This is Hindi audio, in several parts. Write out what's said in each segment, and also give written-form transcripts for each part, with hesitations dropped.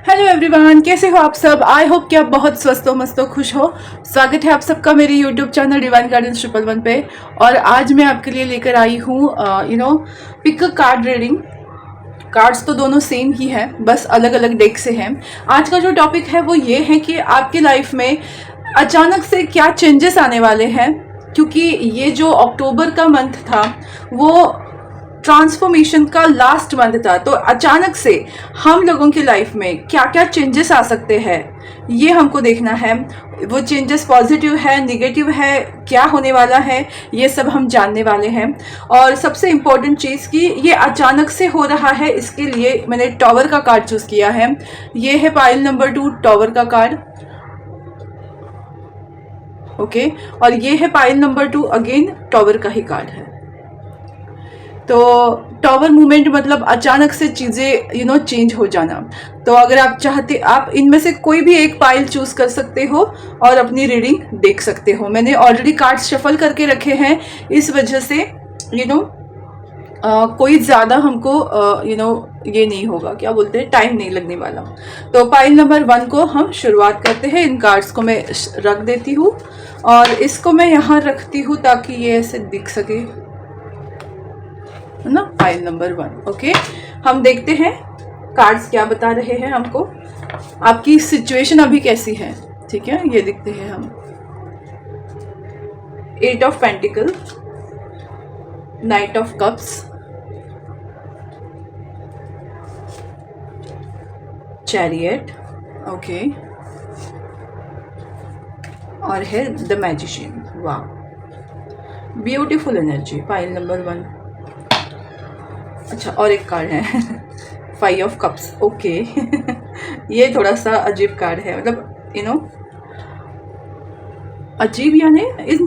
हेलो एवरीवन, कैसे हो आप सब। आई होप कि आप बहुत स्वस्थ हो, मस्त हो, खुश हो। स्वागत है आप सबका मेरे यूट्यूब चैनल डिवाइन गाइडेंस 111 पे। और आज मैं आपके लिए लेकर आई हूँ पिक कार्ड रीडिंग। कार्ड्स तो दोनों सेम ही है, बस अलग अलग डेक से हैं। आज का जो टॉपिक है वो ये है कि आपकी लाइफ में अचानक से क्या चेंजेस आने वाले हैं, क्योंकि ये जो अक्टूबर का मंथ था वो ट्रांसफॉर्मेशन का लास्ट मंथ था। तो अचानक से हम लोगों की लाइफ में क्या क्या चेंजेस आ सकते हैं ये हमको देखना है। वो चेंजेस पॉजिटिव है, नेगेटिव है, क्या होने वाला है, ये सब हम जानने वाले हैं। और सबसे इम्पोर्टेंट चीज़ कि ये अचानक से हो रहा है, इसके लिए मैंने टॉवर का कार्ड चूज़ किया है। ये है पाइल नंबर 2 टॉवर का कार्ड, ओके। और ये है पाइल नंबर 2 अगेन टॉवर का ही कार्ड है। तो टॉवर मूवमेंट मतलब अचानक से चीज़ें चेंज हो जाना। तो अगर आप चाहते, आप इनमें से कोई भी एक पाइल चूज कर सकते हो और अपनी रीडिंग देख सकते हो। मैंने ऑलरेडी कार्ड्स शफल करके रखे हैं, इस वजह से कोई ज़्यादा हमको ये नहीं होगा, क्या बोलते हैं, टाइम नहीं लगने वाला। तो पाइल नंबर 1 को हम शुरुआत करते हैं। इन कार्ड्स को मैं रख देती हूँ और इसको मैं यहाँ रखती हूँ ताकि ये ऐसे दिख सके, है ना। File number 1, okay. हम देखते हैं कार्ड्स क्या बता रहे हैं हमको, आपकी सिचुएशन अभी कैसी है, ठीक है। ये देखते हैं हम 8 of pentacle, night of cups, chariot, okay, और है द मैजिशियन। वाह, ब्यूटीफुल एनर्जी। Pile number 1। अच्छा, और एक कार्ड है 5 ऑफ कप्स, ओके। ये थोड़ा सा अजीब कार्ड है, मतलब अजीब, यानी इन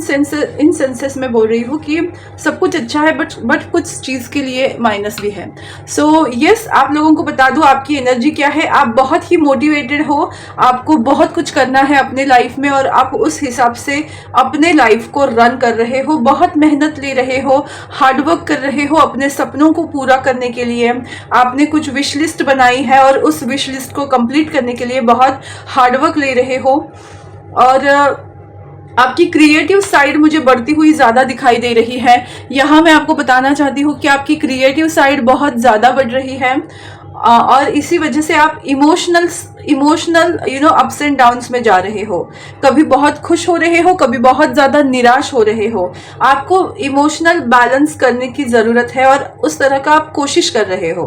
सेंसेस में बोल रही हूँ कि सब कुछ अच्छा है बट कुछ चीज़ के लिए माइनस भी है। सो यस, आप लोगों को बता दूँ आपकी एनर्जी क्या है। आप बहुत ही मोटिवेटेड हो, आपको बहुत कुछ करना है अपने लाइफ में और आप उस हिसाब से अपने लाइफ को रन कर रहे हो, बहुत मेहनत ले रहे हो, हार्डवर्क कर रहे हो अपने सपनों को पूरा करने के लिए। आपने कुछ विश लिस्ट बनाई है और उस विश लिस्ट को कंप्लीट करने के लिए बहुत हार्डवर्क ले रहे हो। और आपकी क्रिएटिव साइड मुझे बढ़ती हुई ज़्यादा दिखाई दे रही है। यहाँ मैं आपको बताना चाहती हूँ कि आपकी क्रिएटिव साइड बहुत ज़्यादा बढ़ रही है और इसी वजह से आप इमोशनल अप्स एंड डाउन्स में जा रहे हो। कभी बहुत खुश हो रहे हो, कभी बहुत ज़्यादा निराश हो रहे हो। आपको इमोशनल बैलेंस करने की ज़रूरत है और उस तरह का आप कोशिश कर रहे हो।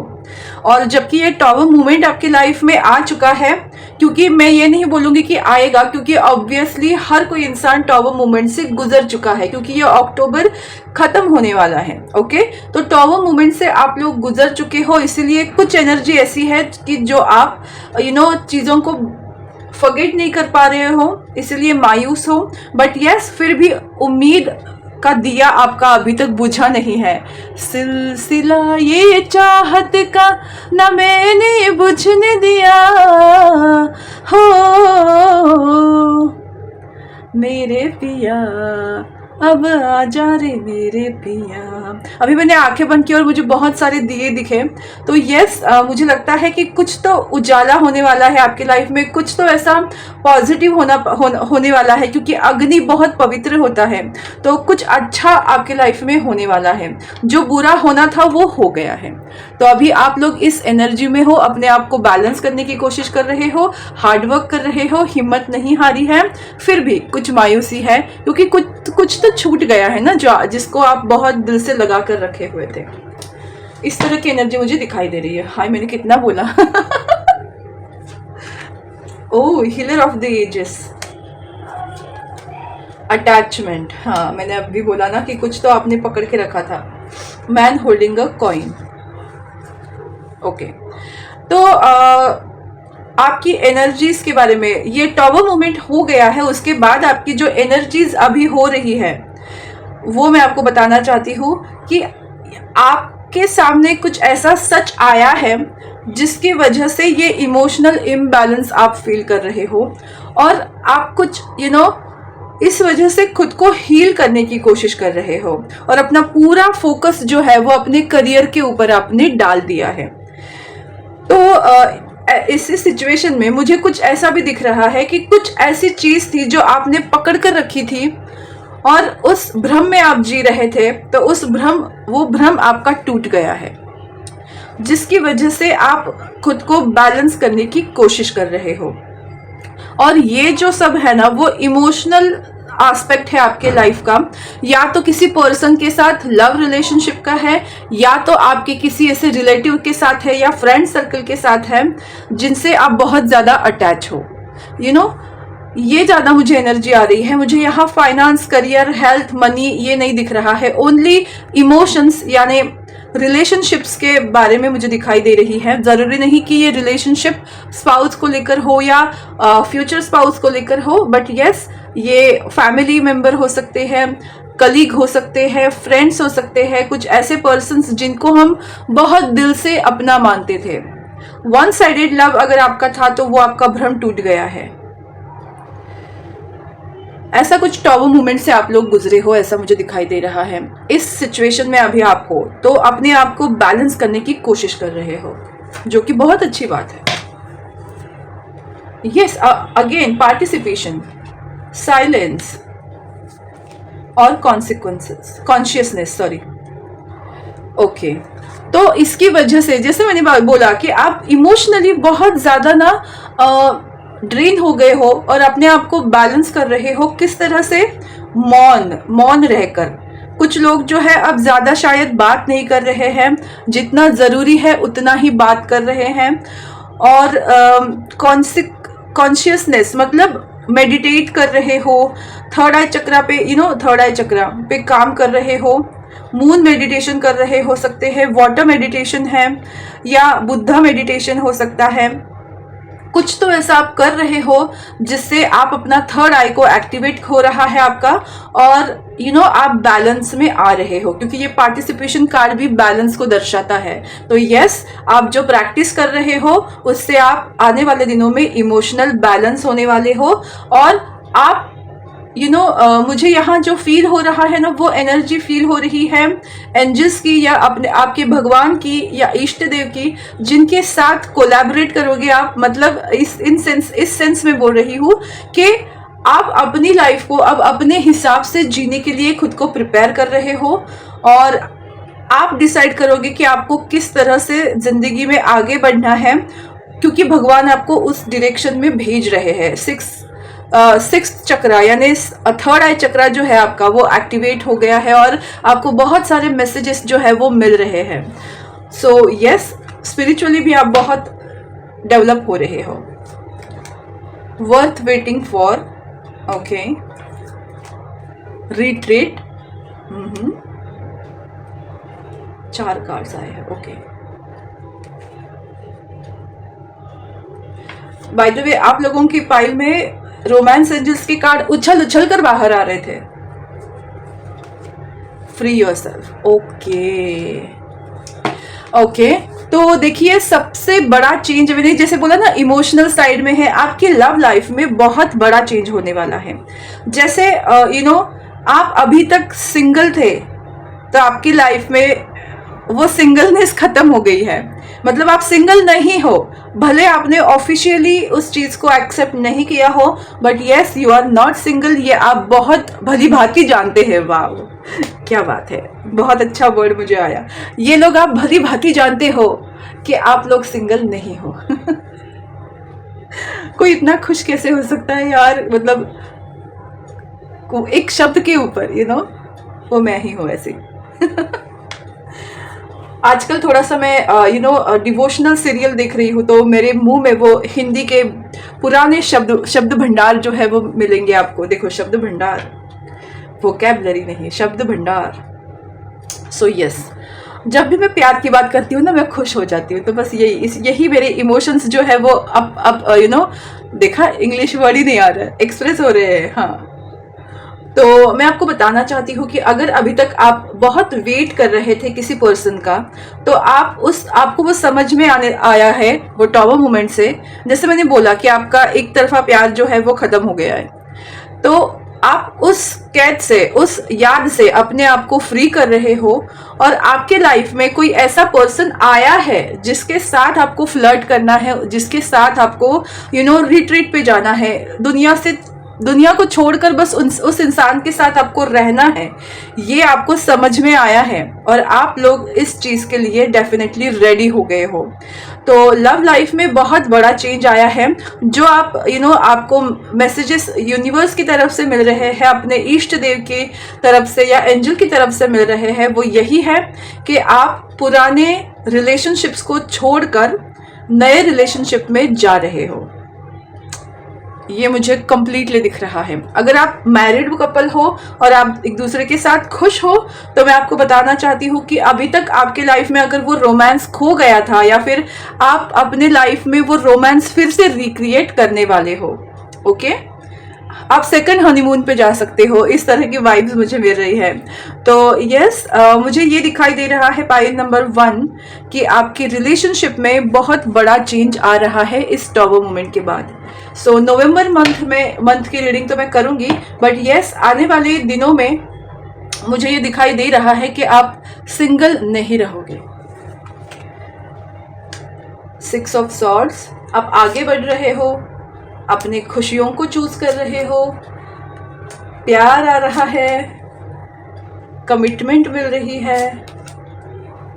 और जबकि ये टॉवर मूवमेंट आपकी लाइफ में आ चुका है, क्योंकि मैं ये नहीं बोलूँगी कि आएगा, क्योंकि ऑब्वियसली हर कोई इंसान टॉवर मूवमेंट से गुजर चुका है, क्योंकि ये अक्टूबर खत्म होने वाला है, ओके। तो टॉवर मूवमेंट से आप लोग गुजर चुके हो, इसीलिए कुछ एनर्जी ऐसी है कि जो आप चीज़ों को फॉरगेट नहीं कर पा रहे हो, इसलिए मायूस हो। बट यस, फिर भी उम्मीद का दिया आपका अभी तक बुझा नहीं है। सिलसिला ये चाहत का न मैंने बुझने दिया हो मेरे पिया, अब आजा रे मेरे पिया। अभी मैंने आंखें बंद की और मुझे बहुत सारे दिए दिखे। तो यस, मुझे लगता है कि कुछ तो उजाला होने वाला है आपकी लाइफ में, कुछ तो ऐसा पॉजिटिव होने वाला है, क्योंकि अग्नि बहुत पवित्र होता है। तो कुछ अच्छा आपके लाइफ में होने वाला है, जो बुरा होना था वो हो गया है। तो अभी आप लोग इस एनर्जी में हो, अपने आप को बैलेंस करने की कोशिश कर रहे हो, हार्डवर्क कर रहे हो, हिम्मत नहीं हारी है। फिर भी कुछ मायूसी है, क्योंकि कुछ तो छूट गया है ना, जिसको आप बहुत दिल से लगा कर रखे हुए थे। इस तरह की एनर्जी मुझे दिखाई दे रही है। हाय, मैंने कितना बोला। Oh, healer of the ages, attachment. हाँ, मैंने अभी बोला ना कि कुछ तो आपने पकड़ के रखा था। Man holding a coin, okay. तो आपकी एनर्जीज के बारे में, ये टॉवर मोमेंट हो गया है, उसके बाद आपकी जो एनर्जीज अभी हो रही है वो मैं आपको बताना चाहती हूँ कि आपके सामने कुछ ऐसा सच आया है जिसकी वजह से ये इमोशनल इम्बैलेंस आप फील कर रहे हो और आप कुछ इस वजह से खुद को हील करने की कोशिश कर रहे हो और अपना पूरा फोकस जो है वो अपने करियर के ऊपर आपने डाल दिया है। तो इस सिचुएशन में मुझे कुछ ऐसा भी दिख रहा है कि कुछ ऐसी चीज थी जो आपने पकड़ कर रखी थी और उस भ्रम में आप जी रहे थे, तो वो भ्रम आपका टूट गया है, जिसकी वजह से आप खुद को बैलेंस करने की कोशिश कर रहे हो। और ये जो सब है ना, वो इमोशनल एस्पेक्ट है आपके लाइफ का, या तो किसी पर्सन के साथ लव रिलेशनशिप का है, या तो आपके किसी ऐसे रिलेटिव के साथ है, या फ्रेंड सर्कल के साथ है जिनसे आप बहुत ज़्यादा अटैच हो। यू नो, ये ज़्यादा मुझे एनर्जी आ रही है। मुझे यहाँ फाइनेंस, करियर, हेल्थ, मनी ये नहीं दिख रहा है, ओनली इमोशंस यानी रिलेशनशिप्स के बारे में मुझे दिखाई दे रही है। ज़रूरी नहीं कि ये रिलेशनशिप स्पाउस को लेकर हो या फ्यूचर स्पाउस को लेकर हो, बट यस, ये फैमिली मेंबर हो सकते हैं, कलीग हो सकते हैं, फ्रेंड्स हो सकते हैं, कुछ ऐसे पर्सन्स जिनको हम बहुत दिल से अपना मानते थे। वन साइडेड लव अगर आपका था तो वो आपका भ्रम टूट गया है। ऐसा कुछ टॉबो मूवमेंट से आप लोग गुजरे हो, ऐसा मुझे दिखाई दे रहा है। इस सिचुएशन में अभी आप हो तो अपने आप को बैलेंस करने की कोशिश कर रहे हो, जो कि बहुत अच्छी बात है। यस, अगेन पार्टिसिपेशन, साइलेंस और कॉन्सिक्वेंसेस, कॉन्शियसनेस, सॉरी। ओके, तो इसकी वजह से जैसे मैंने बोला कि आप इमोशनली बहुत ज्यादा ना ड्रेन हो गए हो और अपने आप को बैलेंस कर रहे हो। किस तरह से? मौन रहकर। कुछ लोग जो है अब ज्यादा शायद बात नहीं कर रहे हैं, जितना जरूरी है उतना ही बात कर रहे हैं। और कॉन्शियसनेस मतलब मेडिटेट कर रहे हो, थर्ड आई चक्रा पे, थर्ड आई चक्रा पे काम कर रहे हो, मून मेडिटेशन कर रहे हो सकते हैं, वाटर मेडिटेशन है, या बुद्धा मेडिटेशन हो सकता है। कुछ तो ऐसा आप कर रहे हो जिससे आप अपना थर्ड आई को एक्टिवेट हो रहा है आपका, और आप बैलेंस में आ रहे हो, क्योंकि ये पार्टिसिपेशन कार्ड भी बैलेंस को दर्शाता है। तो यस, आप जो प्रैक्टिस कर रहे हो उससे आप आने वाले दिनों में इमोशनल बैलेंस होने वाले हो। और आप मुझे यहाँ जो फील हो रहा है ना, वो एनर्जी फील हो रही है एंजल्स की, या आपके भगवान की, या इष्ट देव की, जिनके साथ कोलैबोरेट करोगे आप। मतलब इस सेंस में बोल रही हूँ कि आप अपनी लाइफ को अब अपने हिसाब से जीने के लिए खुद को प्रिपेयर कर रहे हो, और आप डिसाइड करोगे कि आपको किस तरह से जिंदगी में आगे बढ़ना है, क्योंकि भगवान आपको उस डायरेक्शन में भेज रहे हैं। सिक्स्थ चक्रा यानी थर्ड आई चक्रा जो है आपका, वो एक्टिवेट हो गया है और आपको बहुत सारे मैसेजेस जो है वो मिल रहे हैं। सो यस, स्पिरिचुअली भी आप बहुत डेवलप हो रहे हो। Worth waiting for, okay, retreat, 4 cards आए हैं। ओके, बाय द वे, आप लोगों की पाइल में रोमांस एंजल्स के कार्ड उछल उछल कर बाहर आ रहे थे। Free yourself, okay. तो देखिए, सबसे बड़ा चेंज मैंने जैसे बोला ना, इमोशनल साइड में है, आपकी लव लाइफ में बहुत बड़ा चेंज होने वाला है। जैसे आप अभी तक सिंगल थे, तो आपकी लाइफ में वो सिंगलनेस खत्म हो गई है। मतलब आप सिंगल नहीं हो, भले आपने ऑफिशियली उस चीज को एक्सेप्ट नहीं किया हो, but yes, you are not single. ये आप बहुत भली भांति जानते हैं। वाह, क्या बात है, बहुत अच्छा वर्ड मुझे आया। ये लोग आप भली भांति जानते हो कि आप लोग सिंगल नहीं हो। कोई इतना खुश कैसे हो सकता है यार, मतलब एक शब्द के ऊपर, वो मैं ही हूं ऐसे। आजकल थोड़ा सा मैं डिवोशनल सीरियल देख रही हूँ, तो मेरे मुंह में वो हिंदी के पुराने शब्द भंडार जो है वो मिलेंगे आपको। देखो, शब्द भंडार, वोकैबुलरी नहीं, शब्द भंडार। सो यस, जब भी मैं प्यार की बात करती हूँ ना, मैं खुश हो जाती हूँ। तो बस यही मेरे इमोशंस जो है वो अब देखा, इंग्लिश वर्ड ही नहीं आ रहा है, एक्सप्रेस हो रहे हैं। हाँ, तो मैं आपको बताना चाहती हूँ कि अगर अभी तक आप बहुत वेट कर रहे थे किसी पर्सन का, तो आपको वो समझ में आया है वो टॉवर मोमेंट से। जैसे मैंने बोला कि आपका एक तरफा प्यार जो है वो खत्म हो गया है। तो आप उस कैद से, उस याद से अपने आप को फ्री कर रहे हो और आपके लाइफ में कोई ऐसा पर्सन आया है जिसके साथ आपको फ्लर्ट करना है, जिसके साथ आपको रिट्रीट पे जाना है, दुनिया को छोड़कर बस उस इंसान के साथ आपको रहना है। ये आपको समझ में आया है और आप लोग इस चीज़ के लिए डेफिनेटली रेडी हो गए हो। तो लव लाइफ में बहुत बड़ा चेंज आया है। जो आप आपको मैसेजेस यूनिवर्स की तरफ से मिल रहे हैं, अपने इष्ट देव की तरफ से या एंजल की तरफ से मिल रहे हैं, वो यही है कि आप पुराने रिलेशनशिप्स को छोड़कर नए रिलेशनशिप में जा रहे हो। ये मुझे कंप्लीटली दिख रहा है। अगर आप मैरिड कपल हो और आप एक दूसरे के साथ खुश हो, तो मैं आपको बताना चाहती हूँ कि अभी तक आपके लाइफ में अगर वो रोमांस खो गया था या फिर आप अपने लाइफ में वो रोमांस फिर से रिक्रिएट करने वाले हो। ओके, आप सेकंड हनीमून पे जा सकते हो, इस तरह की वाइब्स मुझे मिल रही है। तो यस, मुझे ये दिखाई दे रहा है पाइल नंबर 1 कि आपकी रिलेशनशिप में बहुत बड़ा चेंज आ रहा है इस टॉवर मोमेंट के बाद। सो नवंबर मंथ की रीडिंग तो मैं करूंगी, बट यस, आने वाले दिनों में मुझे ये दिखाई दे रहा है कि आप सिंगल नहीं रहोगे। 6 ऑफ सॉर्ड्स, आप आगे बढ़ रहे हो, अपने खुशियों को चूज कर रहे हो, प्यार आ रहा है, कमिटमेंट मिल रही है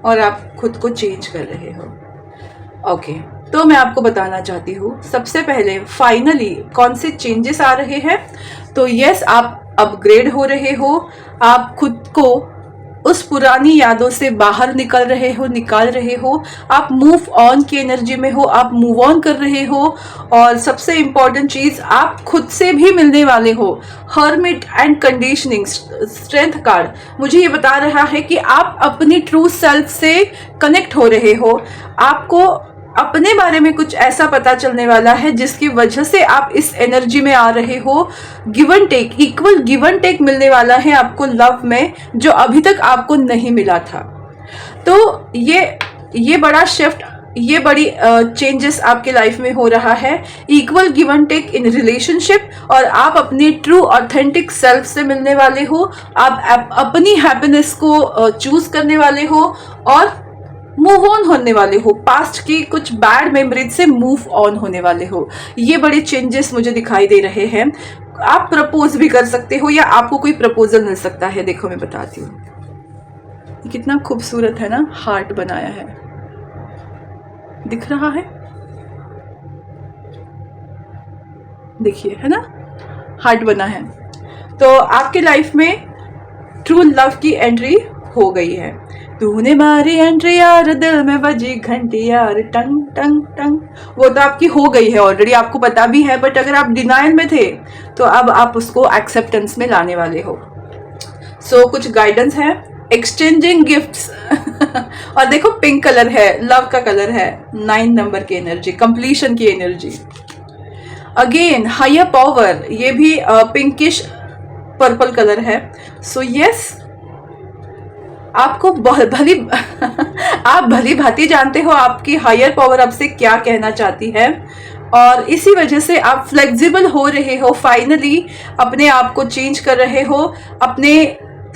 और आप खुद को चेंज कर रहे हो। ओके, तो मैं आपको बताना चाहती हूँ सबसे पहले फाइनली कौन से चेंजेस आ रहे हैं। तो यस, आप अपग्रेड हो रहे हो, आप खुद को उस पुरानी यादों से बाहर निकाल रहे हो, आप मूव ऑन की एनर्जी में हो, आप मूव ऑन कर रहे हो। और सबसे इम्पॉर्टेंट चीज, आप खुद से भी मिलने वाले हो। Hermit and conditioning strength card मुझे ये बता रहा है कि आप अपनी ट्रू सेल्फ से कनेक्ट हो रहे हो। आपको अपने बारे में कुछ ऐसा पता चलने वाला है जिसकी वजह से आप इस एनर्जी में आ रहे हो। Give and take, equal give and take मिलने वाला है आपको लव में, जो अभी तक आपको नहीं मिला था। तो ये बड़ा शिफ्ट, ये बड़ी चेंजेस आपके लाइफ में हो रहा है। Equal give and take in relationship, और आप अपने ट्रू ऑथेंटिक सेल्फ से मिलने वाले हो। आप अपनी हैप्पीनेस को चूज करने वाले हो और मूव ऑन होने वाले हो। पास्ट की कुछ बैड मेमोरीज से मूव ऑन होने वाले हो। ये बड़े चेंजेस मुझे दिखाई दे रहे हैं। आप प्रपोज भी कर सकते हो या आपको कोई प्रपोजल मिल सकता है। देखो मैं बताती हूँ, कितना खूबसूरत है ना, हार्ट बनाया है, दिख रहा है, देखिए, है ना, हार्ट बना है। तो आपके लाइफ में ट्रू लव की एंट्री हो गई है। तूने मारी एंट्री यार, दिल में बजी घंटी यार, टंग टंग टंग। वो तो आपकी हो गई है ऑलरेडी, आपको पता भी है। बट अगर आप डिनाइल में थे तो अब आप उसको एक्सेप्टेंस में लाने वाले हो। सो कुछ गाइडेंस है, एक्सचेंजिंग गिफ्ट्स और देखो पिंक कलर है, लव का कलर है, 9 नंबर की एनर्जी, कंप्लीशन की एनर्जी। अगेन हायर पावर, ये भी पिंकिश पर्पल कलर है। सो यस, आपको आप भली भांति जानते हो आपकी हायर पावर आपसे क्या कहना चाहती है, और इसी वजह से आप फ्लेक्सिबल हो रहे हो। फाइनली अपने आप को चेंज कर रहे हो, अपने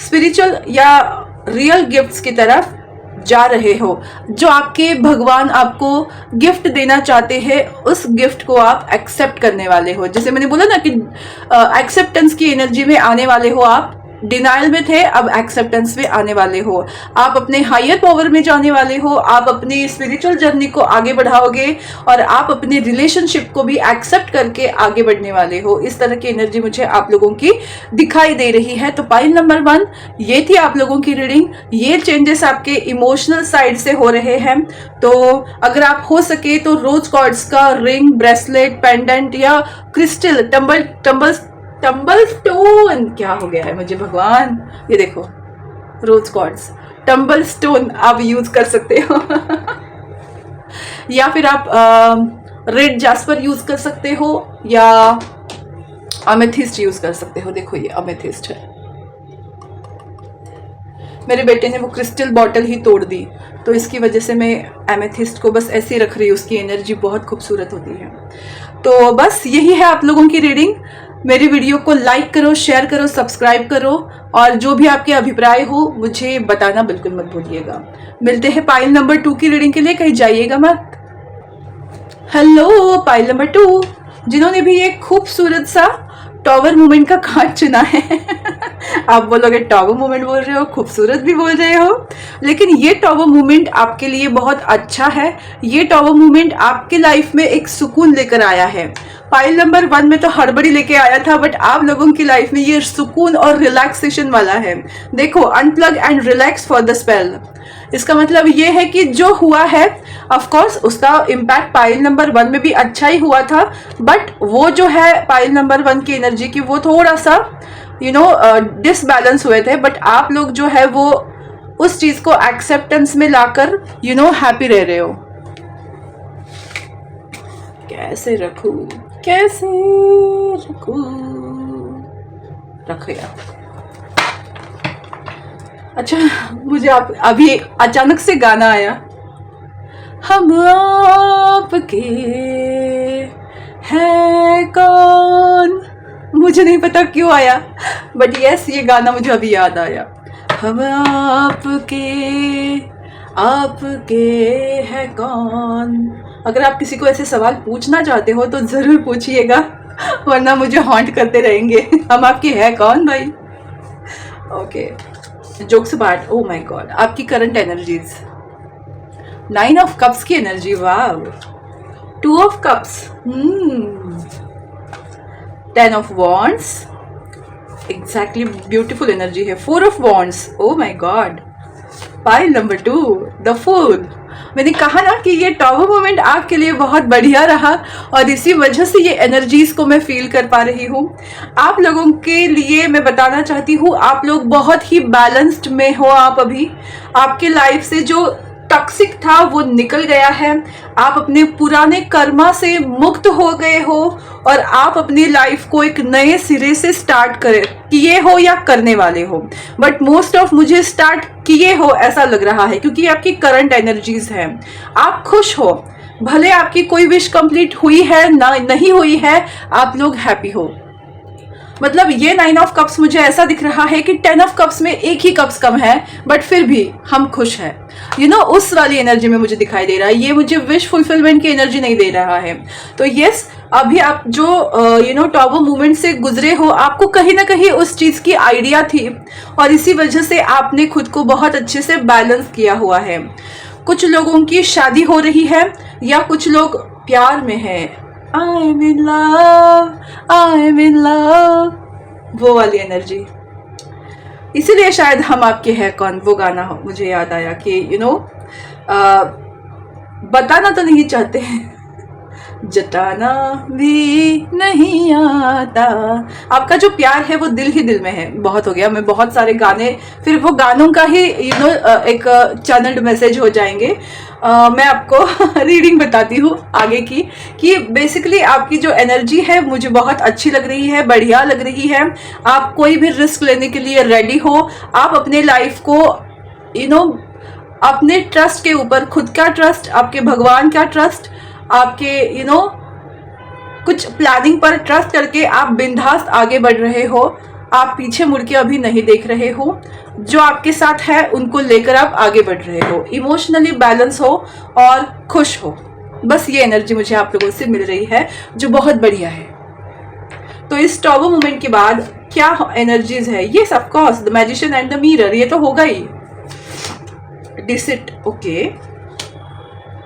स्पिरिचुअल या रियल गिफ्ट्स की तरफ जा रहे हो। जो आपके भगवान आपको गिफ्ट देना चाहते हैं, उस गिफ्ट को आप एक्सेप्ट करने वाले हो। जैसे मैंने बोला ना कि एक्सेप्टेंस की एनर्जी में आने वाले हो। आप डिनाइल में थे, अब एक्सेप्टेंस में आने वाले हो। आप अपने हायर पावर में जाने वाले हो, आप अपनी स्पिरिचुअल जर्नी को आगे बढ़ाओगे और आप अपने रिलेशनशिप को भी एक्सेप्ट करके आगे बढ़ने वाले हो। इस तरह की एनर्जी मुझे आप लोगों की दिखाई दे रही है। तो पाइल नंबर 1 ये थी आप लोगों की रीडिंग। ये चेंजेस आपके इमोशनल साइड से हो रहे हैं। तो अगर आप हो सके तो रोज कॉर्ड्स का रिंग, ब्रेसलेट, पेंडेंट या क्रिस्टल, टंबल स्टोन, क्या हो गया है मुझे भगवान, ये देखो रोज कॉर्ड्स, टंबल स्टोन आप यूज कर सकते हो या फिर आप रेड जास्पर यूज कर सकते हो या अमेथिस्ट यूज कर सकते हो। देखो ये अमेथिस्ट है। मेरे बेटे ने वो क्रिस्टल बॉटल ही तोड़ दी, तो इसकी वजह से मैं एमेथिस्ट को बस ऐसे ही रख रही हूँ। उसकी एनर्जी बहुत खूबसूरत होती है। तो बस यही है आप लोगों की रीडिंग। मेरी वीडियो को लाइक करो, शेयर करो, सब्सक्राइब करो, और जो भी आपके अभिप्राय हो मुझे बताना बिल्कुल मत भूलिएगा। मिलते हैं पाइल नंबर 2 की रीडिंग के लिए, कहीं जाइएगा मत। हेलो पाइल नंबर 2, जिन्होंने भी ये खूबसूरत सा टॉवर मूवमेंट का कार्ड चुना है। आप बोलोगे टॉवर मूवमेंट बोल रहे हो, खूबसूरत भी बोल रहे हो, लेकिन ये टॉवर मूवमेंट आपके लिए बहुत अच्छा है। ये टॉवर मूवमेंट आपके लाइफ में एक सुकून लेकर आया है। पाइल नंबर 1 में तो हड़बड़ी लेके आया था, बट आप लोगों की लाइफ में ये सुकून और रिलैक्सेशन वाला है। देखो, unplug and relax for the spell. इसका मतलब ये है कि जो हुआ है, ऑफ कोर्स उसका इम्पैक्ट पाइल नंबर 1 में भी अच्छा ही हुआ था, बट वो जो है पाइल नंबर 1 की एनर्जी की, वो थोड़ा सा डिसबैलेंस हुए थे, बट आप लोग जो है वो उस चीज को एक्सेप्टेंस में लाकर हैप्पी रह रहे हो। कैसे रखूं, कैसे रखूं, रखो यार। अच्छा, मुझे अभी अचानक से गाना आया, हम आपके हैं कौन। मुझे नहीं पता क्यों आया, बट यस, ये गाना मुझे अभी याद आया। हम आपके हैं कौन। अगर आप किसी को ऐसे सवाल पूछना चाहते हो तो ज़रूर पूछिएगा, वरना मुझे हॉन्ट करते रहेंगे। हम आपके हैं कौन भाई। Okay, jokes apart, oh my god, आपकी करंट एनर्जीज। 9 ऑफ कप्स की energy, wow. 2 of cups, 10 of wands, exactly beautiful energy है। 4 of wands, oh my god. Pile number 2, the fool. मैंने कहा ना कि ये टॉवर मोमेंट आपके लिए बहुत बढ़िया रहा, और इसी वजह से ये एनर्जीज को मैं फील कर पा रही हूँ। आप लोगों के लिए मैं बताना चाहती हूँ, आप लोग बहुत ही बैलेंस्ड में हो। आप अभी, आपके लाइफ से जो टॉक्सिक था वो निकल गया है। आप अपने पुराने कर्मा से मुक्त हो गए हो, और आप अपनी लाइफ को एक नए सिरे से स्टार्ट किए हो या करने वाले हो, बट मोस्ट ऑफ मुझे स्टार्ट किए हो ऐसा लग रहा है, क्योंकि आपकी करंट एनर्जीज है। आप खुश हो, भले आपकी कोई विश कंप्लीट हुई है ना नहीं हुई है, आप लोग हैप्पी हो। मतलब ये 9 ऑफ कप्स मुझे ऐसा दिख रहा है कि 10 ऑफ कप्स में एक ही कप्स कम है, बट फिर भी हम खुश हैं। उस वाली एनर्जी में मुझे दिखाई दे रहा है। ये मुझे विश फुलफिलमेंट की एनर्जी नहीं दे रहा है। तो यस, अभी आप जो टॉवर मूवमेंट से गुजरे हो, आपको कहीं ना कहीं उस चीज की आइडिया थी, और इसी वजह से आपने खुद को बहुत अच्छे से बैलेंस किया हुआ है। कुछ लोगों की शादी हो रही है, या कुछ लोग प्यार में है। I'm in love, I'm in love, वो वाली एनर्जी। इसीलिए शायद हम आपके हैं कौन, वो गाना मुझे याद आया कि बताना तो नहीं चाहते हैं, जताना भी नहीं आता। आपका जो प्यार है वो दिल ही दिल में है। बहुत हो गया, मैं बहुत सारे गाने, फिर वो गानों का ही एक चैनल्ड मैसेज हो जाएंगे। मैं आपको रीडिंग बताती हूँ आगे की, कि बेसिकली आपकी जो एनर्जी है मुझे बहुत अच्छी लग रही है, बढ़िया लग रही है। आप कोई भी रिस्क लेने के लिए रेडी हो। आप अपने लाइफ को अपने ट्रस्ट के ऊपर, खुद का ट्रस्ट, आपके भगवान का ट्रस्ट, आपके कुछ प्लानिंग पर ट्रस्ट करके आप बिंदास आगे बढ़ रहे हो। आप पीछे मुड़ के अभी नहीं देख रहे हो। जो आपके साथ है उनको लेकर आप आगे बढ़ रहे हो। इमोशनली बैलेंस हो और खुश हो। बस ये एनर्जी मुझे आप लोगों से मिल रही है, जो बहुत बढ़िया है। तो इस टॉवर मूवमेंट के बाद क्या एनर्जीज है? ये of course the magician and the mirror, ये तो होगा ही। डिसिट, ओके,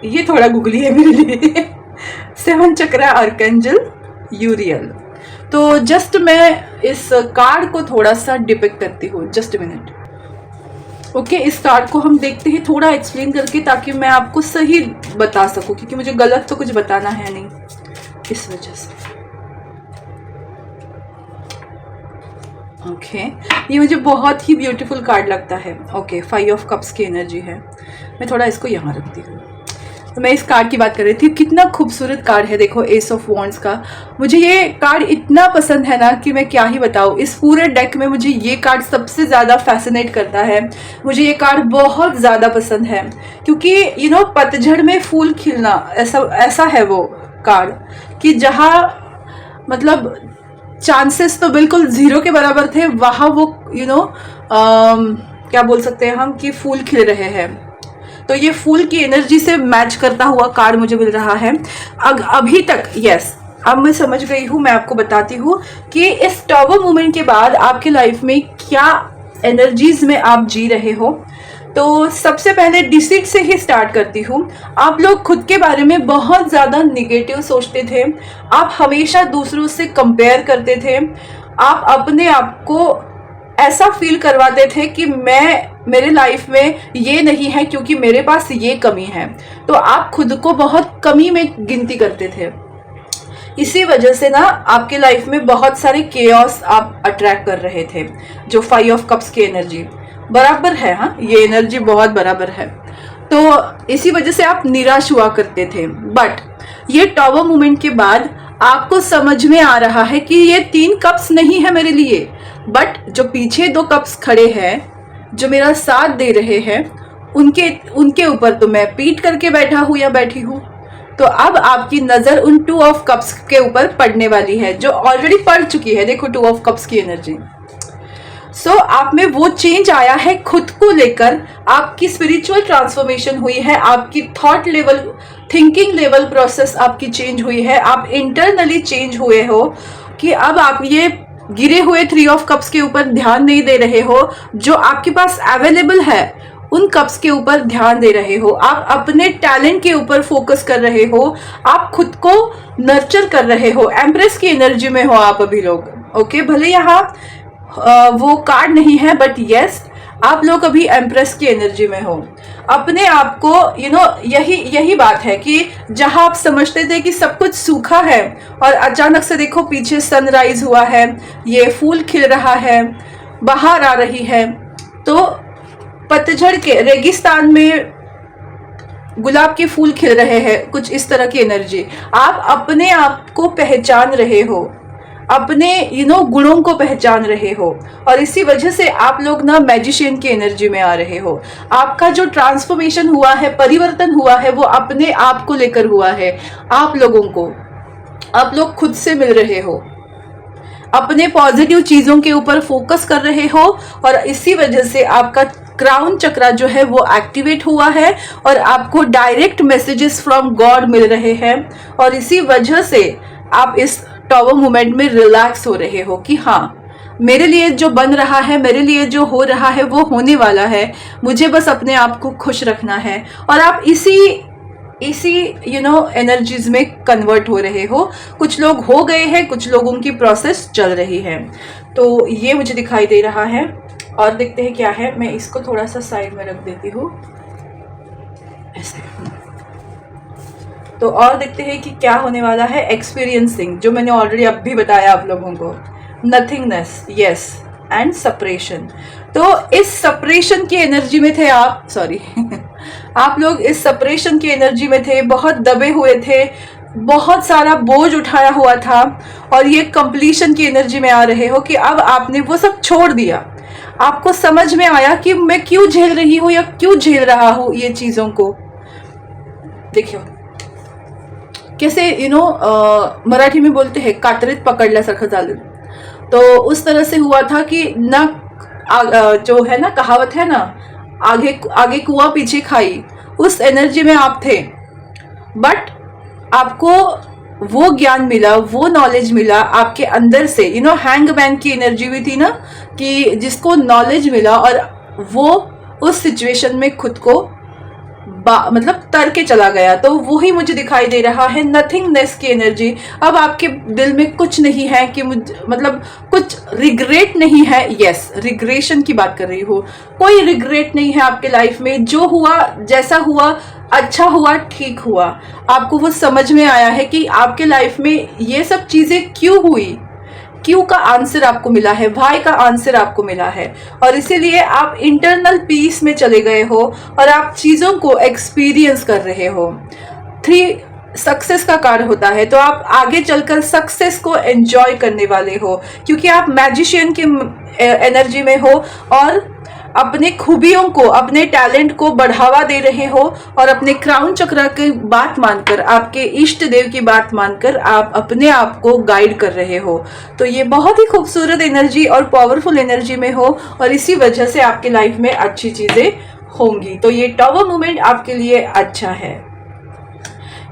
ये थोड़ा गुगली है मेरे लिए। 7 चक्रा आर्कएंजल यूरियल। तो जस्ट मैं इस कार्ड को थोड़ा सा डिपिक्ट करती हूँ, जस्ट मिनट। ओके, इस कार्ड को हम देखते हैं थोड़ा एक्सप्लेन करके, ताकि मैं आपको सही बता सकूं, क्योंकि मुझे गलत तो कुछ बताना है नहीं, इस वजह से। ओके, ये मुझे बहुत ही ब्यूटीफुल कार्ड लगता है। ओके, 5 ऑफ कप्स की एनर्जी है। मैं थोड़ा इसको यहाँ रखती हूँ। तो मैं इस कार्ड की बात कर रही थी, कितना खूबसूरत कार्ड है। देखो, एस ऑफ वॉन्ड्स का। मुझे ये कार्ड इतना पसंद है ना कि मैं क्या ही बताऊँ। इस पूरे डेक में मुझे ये कार्ड सबसे ज़्यादा फैसिनेट करता है। मुझे ये कार्ड बहुत ज़्यादा पसंद है, क्योंकि पतझड़ में फूल खिलना, ऐसा है वो कार्ड, कि जहाँ मतलब चांसेस तो बिल्कुल जीरो के बराबर थे, वहाँ वो क्या बोल सकते हैं हम कि फूल खिल रहे हैं। तो ये फूल की एनर्जी से मैच करता हुआ कार्ड मुझे मिल रहा है। अभी तक यस, अब मैं समझ गई हूँ, मैं आपको बताती हूँ कि इस टॉवर मूवमेंट के बाद आपके लाइफ में क्या एनर्जीज में आप जी रहे हो। तो सबसे पहले डिसीट से ही स्टार्ट करती हूँ। आप लोग खुद के बारे में बहुत ज़्यादा निगेटिव सोचते थे, आप हमेशा दूसरों से कंपेयर करते थे, आप अपने आप को ऐसा फील करवाते थे कि मेरे लाइफ में ये नहीं है क्योंकि मेरे पास ये कमी है। तो आप खुद को बहुत कमी में गिनती करते थे। इसी वजह से ना आपके लाइफ में बहुत सारे केओस आप अट्रैक्ट कर रहे थे, जो 5 ऑफ कप्स की एनर्जी बराबर है। हाँ, ये एनर्जी बहुत बराबर है। तो इसी वजह से आप निराश हुआ करते थे। बट ये टॉवर मूवमेंट के बाद आपको समझ में आ रहा है कि ये 3 कप्स नहीं है मेरे लिए, बट जो पीछे 2 कप्स खड़े हैं, जो मेरा साथ दे रहे हैं, उनके ऊपर तो मैं पीट करके बैठा हूँ या बैठी हूँ। तो अब आपकी नजर उन 2 ऑफ कप्स के ऊपर पड़ने वाली है, जो ऑलरेडी पड़ चुकी है। देखो 2 ऑफ कप्स की एनर्जी। सो आप में वो चेंज आया है खुद को लेकर, आपकी स्पिरिचुअल ट्रांसफॉर्मेशन हुई है, आपकी thought level, thinking level process आपकी चेंज हुई है, आप इंटरनली चेंज हुए हो कि अब आप ये गिरे हुए 3 ऑफ कप्स के ऊपर ध्यान नहीं दे रहे हो, जो आपके पास अवेलेबल है उन कप्स के ऊपर ध्यान दे रहे हो, आप अपने टैलेंट के ऊपर फोकस कर रहे हो, आप खुद को नर्चर कर रहे हो। एम्प्रेस की एनर्जी में हो आप अभी लोग। ओके, भले यहाँ वो कार्ड नहीं है, बट यस, आप लोग अभी एम्प्रेस की एनर्जी में हो। अपने आप को यही बात है कि जहां आप समझते थे कि सब कुछ सूखा है और अचानक से देखो पीछे सनराइज हुआ है, ये फूल खिल रहा है, बाहर आ रही है। तो पतझड़ के रेगिस्तान में गुलाब के फूल खिल रहे हैं, कुछ इस तरह की एनर्जी। आप अपने आप को पहचान रहे हो, अपने गुणों को पहचान रहे हो, और इसी वजह से आप लोग ना मैजिशियन की एनर्जी में आ रहे हो। आपका जो ट्रांसफॉर्मेशन हुआ है, परिवर्तन हुआ है, वो अपने आप को लेकर हुआ है। आप लोग खुद से मिल रहे हो, अपने पॉजिटिव चीजों के ऊपर फोकस कर रहे हो, और इसी वजह से आपका क्राउन चक्रा जो है वो एक्टिवेट हुआ है और आपको डायरेक्ट मैसेजेस फ्रॉम गॉड मिल रहे हैं। और इसी वजह से आप इस टॉवर मूवमेंट में रिलैक्स हो रहे हो कि हाँ, मेरे लिए जो बन रहा है, मेरे लिए जो हो रहा है वो होने वाला है, मुझे बस अपने आप को खुश रखना है। और आप इसी एनर्जीज में कन्वर्ट हो रहे हो। कुछ लोग हो गए हैं, कुछ लोगों की प्रोसेस चल रही है। तो ये मुझे दिखाई दे रहा है। और देखते हैं क्या है। मैं इसको थोड़ा सा साइड में रख देती हूँ ऐसे। तो और देखते हैं कि क्या होने वाला है। एक्सपीरियंसिंग, जो मैंने ऑलरेडी अब भी बताया आप लोगों को, नथिंगनेस, यस, एंड सेपरेशन। तो इस सेपरेशन की एनर्जी में थे आप, सॉरी आप लोग इस सेपरेशन की एनर्जी में थे, बहुत दबे हुए थे, बहुत सारा बोझ उठाया हुआ था, और ये कंप्लीशन की एनर्जी में आ रहे हो कि अब आपने वो सब छोड़ दिया। आपको समझ में आया कि मैं क्यों झेल रही हूँ या क्यों झेल रहा हूँ ये चीजों को। देखियो कैसे मराठी में बोलते हैं कात्रीत पकडल्यासारखं झालं। तो उस तरह से हुआ था कि ना जो है ना, कहावत है ना, आगे कुआं पीछे खाई, उस एनर्जी में आप थे। बट आपको वो ज्ञान मिला, वो नॉलेज मिला आपके अंदर से। हैंगमैन की एनर्जी भी थी ना, कि जिसको नॉलेज मिला और वो उस सिचुएशन में खुद को मतलब तर के चला गया। तो वही मुझे दिखाई दे रहा है, नथिंगनेस की एनर्जी। अब आपके दिल में कुछ नहीं है कि मतलब कुछ रिग्रेट नहीं है। यस, रिग्रेशन की बात कर रही हूँ। कोई रिग्रेट नहीं है आपके लाइफ में। जो हुआ, जैसा हुआ, अच्छा हुआ, ठीक हुआ। आपको वो समझ में आया है कि आपके लाइफ में ये सब चीजें क्यों हुई। क्यों का आंसर आपको मिला है, व्हाई का आंसर आपको मिला है, और इसीलिए आप इंटरनल पीस में चले गए हो और आप चीजों को एक्सपीरियंस कर रहे हो। 3 सक्सेस का कार्ड होता है, तो आप आगे चलकर सक्सेस को एंजॉय करने वाले हो, क्योंकि आप मैजिशियन की एनर्जी में हो और अपने खूबियों को, अपने टैलेंट को बढ़ावा दे रहे हो और अपने क्राउन चक्र की बात मानकर, आपके इष्ट देव की बात मानकर आप अपने आप को गाइड कर रहे हो। तो ये बहुत ही खूबसूरत एनर्जी और पावरफुल एनर्जी में हो और इसी वजह से आपके लाइफ में अच्छी चीजें होंगी। तो ये टॉवर मूवमेंट आपके लिए अच्छा है।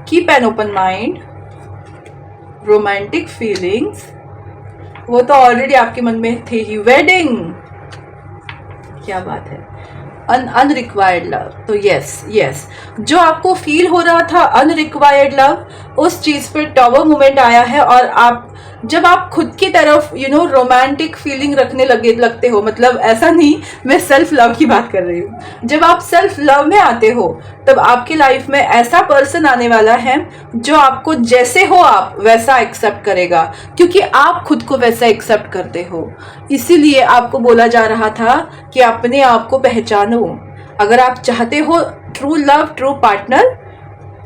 Keep an open mind, romantic feelings, वो तो ऑलरेडी आपके मन में थे ही। वेडिंग, क्या बात है। अनरिक्वायर्ड लव, तो यस जो आपको फील हो रहा था अनरिक्वायर्ड लव, उस चीज पे टॉवर मूवमेंट आया है। और आप जब आप खुद की तरफ रोमांटिक फीलिंग रखने लगते हो, मतलब ऐसा नहीं, मैं सेल्फ लव की बात कर रही हूँ। जब आप सेल्फ लव में आते हो तब आपकी लाइफ में ऐसा पर्सन आने वाला है जो आपको जैसे हो आप वैसा एक्सेप्ट करेगा, क्योंकि आप खुद को वैसा एक्सेप्ट करते हो। इसीलिए आपको बोला जा रहा था कि अपने आप को पहचानो। अगर आप चाहते हो ट्रू लव, ट्रू पार्टनर,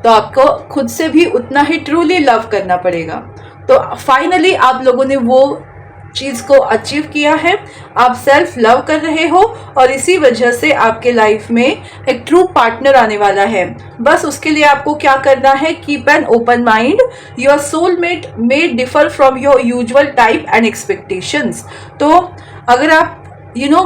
तो आपको खुद से भी उतना ही ट्रूली लव करना पड़ेगा। तो फाइनली आप लोगों ने वो चीज को अचीव किया है, आप सेल्फ लव कर रहे हो और इसी वजह से आपके लाइफ में एक ट्रू पार्टनर आने वाला है। बस उसके लिए आपको क्या करना है, keep an open mind. Your soulmate may differ from your usual type and expectations. तो अगर आप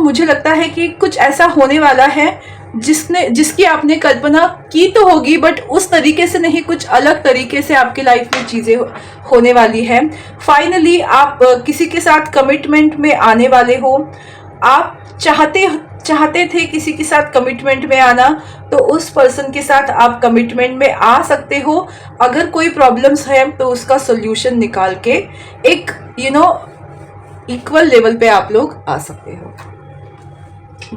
मुझे लगता है कि कुछ ऐसा होने वाला है जिसकी आपने कल्पना की तो होगी, बट उस तरीके से नहीं, कुछ अलग तरीके से आपकी लाइफ में चीजें होने वाली है। फाइनली आप किसी के साथ कमिटमेंट में आने वाले हो। आप चाहते थे किसी के साथ कमिटमेंट में आना, तो उस पर्सन के साथ आप कमिटमेंट में आ सकते हो। अगर कोई प्रॉब्लम्स है तो उसका सोल्यूशन निकाल के एक इक्वल लेवल पे आप लोग आ सकते हो।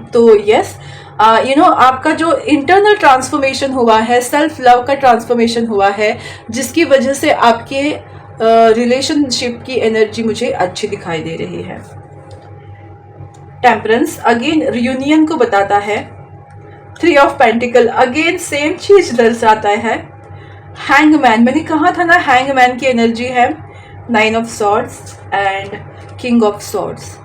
तो यस, आपका जो इंटरनल ट्रांसफॉर्मेशन हुआ है, सेल्फ लव का ट्रांसफॉर्मेशन हुआ है, जिसकी वजह से आपके रिलेशनशिप की एनर्जी मुझे अच्छी दिखाई दे रही है। टेम्परेंस अगेन रियूनियन को बताता है। 3 ऑफ पेंटिकल अगेन सेम चीज दर्शाता है। हैंगमैन, मैंने कहा था ना हैंगमैन की एनर्जी है। 9 of swords and king of swords.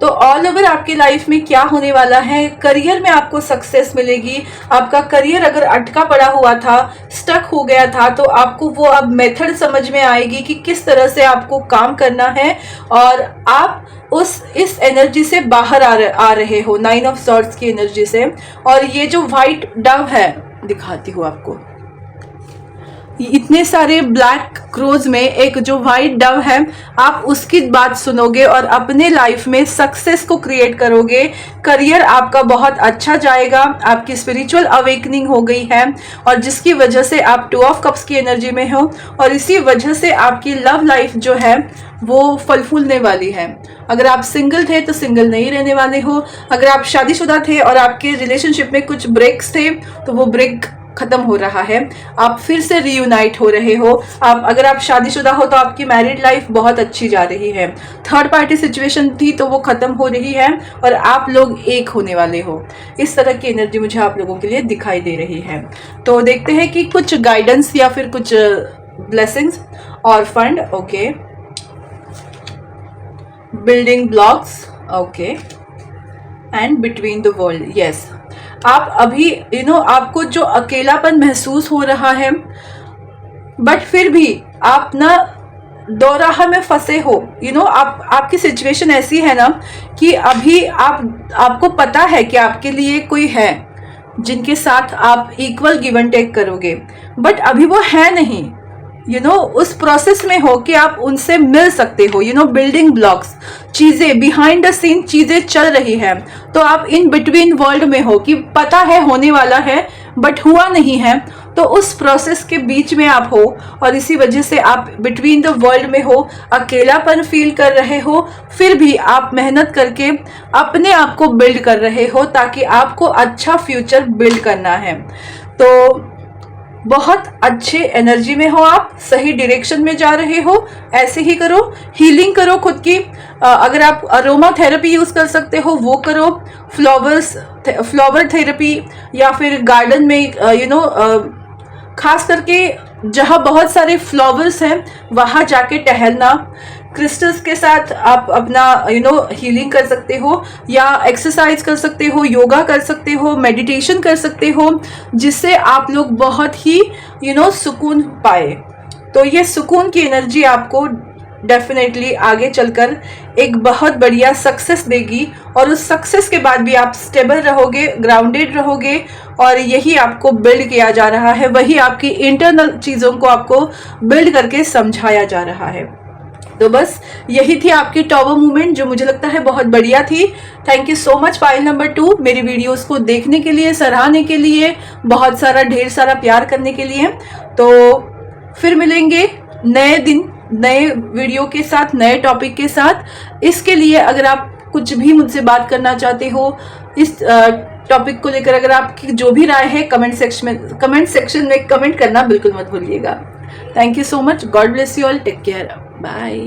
तो ऑल ओवर आपकी लाइफ में क्या होने वाला है, करियर में आपको सक्सेस मिलेगी। आपका करियर अगर अटका पड़ा हुआ था, स्टक हो गया था, तो आपको वो अब मेथड समझ में आएगी कि किस तरह से आपको काम करना है और आप इस एनर्जी से बाहर आ रहे हो, 9 ऑफ सॉर्ड्स की एनर्जी से। और ये जो व्हाइट डव है, दिखाती हूँ आपको, इतने सारे ब्लैक क्रोज में एक जो व्हाइट डव है, आप उसकी बात सुनोगे और अपने लाइफ में सक्सेस को क्रिएट करोगे। करियर आपका बहुत अच्छा जाएगा, आपकी स्पिरिचुअल अवेकनिंग हो गई है और जिसकी वजह से आप 2 ऑफ कप्स की एनर्जी में हो और इसी वजह से आपकी लव लाइफ जो है वो फल फूलने वाली है। अगर आप सिंगल थे तो सिंगल नहीं रहने वाले हो। अगर आप शादीशुदा थे और आपके रिलेशनशिप में कुछ ब्रेक्स थे तो वो ब्रेक खत्म हो रहा है, आप फिर से रीयूनाइट हो रहे हो। अगर आप शादीशुदा हो तो आपकी मैरिड लाइफ बहुत अच्छी जा रही है। थर्ड पार्टी सिचुएशन थी तो वो खत्म हो रही है और आप लोग एक होने वाले हो। इस तरह की एनर्जी मुझे आप लोगों के लिए दिखाई दे रही है। तो देखते हैं कि कुछ गाइडेंस या फिर कुछ ब्लेसिंग्स और fund. Okay, building blocks, okay, and between the world. Yes, आप अभी आपको जो अकेलापन महसूस हो रहा है, बट फिर भी आप ना दोराहा में फंसे हो। आपकी सिचुएशन ऐसी है ना कि अभी आपको पता है कि आपके लिए कोई है जिनके साथ आप इक्वल गिव एंड टेक करोगे, बट अभी वो है नहीं। उस प्रोसेस में हो कि आप उनसे मिल सकते हो। बिल्डिंग ब्लॉक्स, चीजें बिहाइंड द सीन चीजें चल रही है, तो आप इन बिटवीन वर्ल्ड में हो कि पता है होने वाला है बट हुआ नहीं है, तो उस प्रोसेस के बीच में आप हो और इसी वजह से आप बिटवीन द वर्ल्ड में हो, अकेलापन फील कर रहे हो, फिर भी आप मेहनत करके अपने आप को बिल्ड कर रहे हो ताकि आपको अच्छा फ्यूचर बिल्ड करना है। तो बहुत अच्छे एनर्जी में हो, आप सही डायरेक्शन में जा रहे हो। ऐसे ही करो, हीलिंग करो खुद की। अगर आप अरोमा थेरेपी यूज कर सकते हो वो करो, फ्लावर थेरेपी, या फिर गार्डन में खास करके जहाँ बहुत सारे फ्लावर्स हैं वहाँ जाके टहलना। क्रिस्टल्स के साथ आप अपना हीलिंग कर सकते हो, या एक्सरसाइज कर सकते हो, योगा कर सकते हो, मेडिटेशन कर सकते हो, जिससे आप लोग बहुत ही सुकून पाए। तो ये सुकून की एनर्जी आपको डेफिनेटली आगे चलकर एक बहुत बढ़िया सक्सेस देगी, और उस सक्सेस के बाद भी आप स्टेबल रहोगे, ग्राउंडेड रहोगे, और यही आपको बिल्ड किया जा रहा है, वही आपकी इंटरनल चीज़ों को आपको बिल्ड करके समझाया जा रहा है। तो बस यही थी आपकी टॉवर मूवमेंट, जो मुझे लगता है बहुत बढ़िया थी। Thank you so much pile number 2 मेरी वीडियोस को देखने के लिए, सराहने के लिए, बहुत सारा ढेर सारा प्यार करने के लिए। तो फिर मिलेंगे नए दिन नए वीडियो के साथ, नए टॉपिक के साथ। इसके लिए अगर आप कुछ भी मुझसे बात करना चाहते हो इस टॉपिक को लेकर, अगर आपकी जो भी राय है कमेंट सेक्शन में कमेंट करना बिल्कुल मत भूलिएगा। Thank you so much, god bless you all, take care, bye.